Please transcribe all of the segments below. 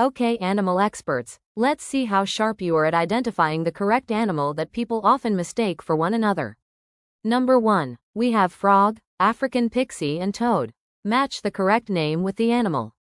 Okay, animal experts, let's see how sharp you are at identifying the correct animal that people often mistake for one another. Number 1. We have frog, African pyxie and toad. Match the correct name with the animal.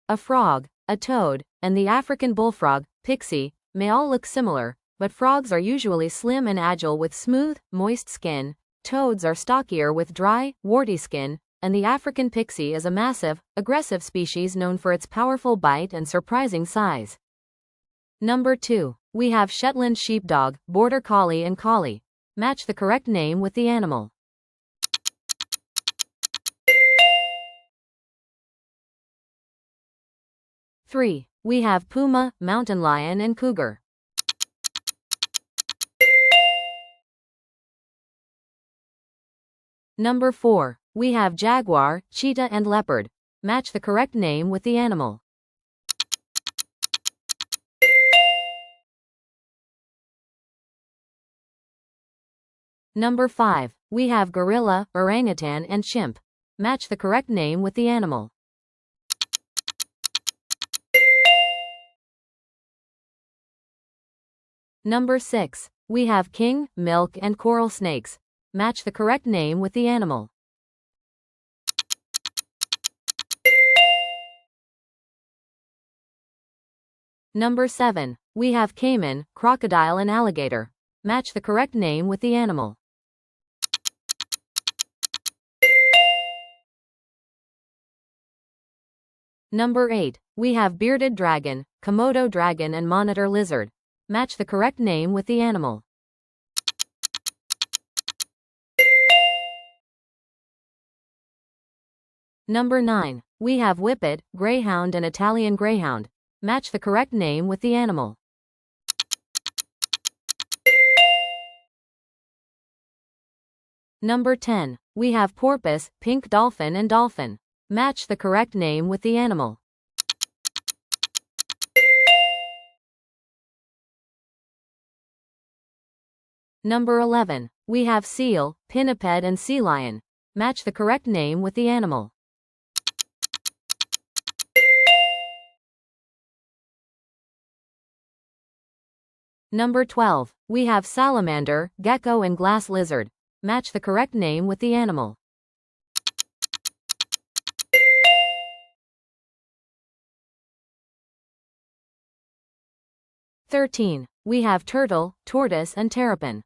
A frog, a toad, and the African bullfrog, pyxie, may all look similar, but frogs are usually slim and agile with smooth, moist skin, toads are stockier with dry, warty skin, and the African pyxie is a massive, aggressive species known for its powerful bite and surprising size. Number 2. We have Shetland sheepdog, border collie and collie. Match the correct name with the animal. Three. We have puma, mountain lion and cougar. Number 4. We have jaguar, cheetah and leopard. Match the correct name with the animal. Number 5. We have gorilla, orangutan and chimp. Match the correct name with the animal. Number 6. We have king, milk and coral snakes. Match the correct name with the animal. Number 7. We have caiman, crocodile and alligator. Match the correct name with the animal. Number 8. We have bearded dragon, Komodo dragon and monitor lizard. Match the correct name with the animal. Number 9. We have whippet, greyhound and Italian greyhound. Match the correct name with the animal. Number 10. We have porpoise, pink dolphin and dolphin. Match the correct name with the animal. Number 11. We have seal, pinniped and sea lion. Match the correct name with the animal. Number 12. We have salamander, gecko and glass lizard. Match the correct name with the animal. #13. 13. We have turtle, tortoise and terrapin.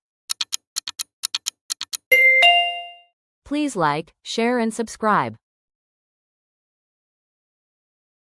Please like, share and subscribe.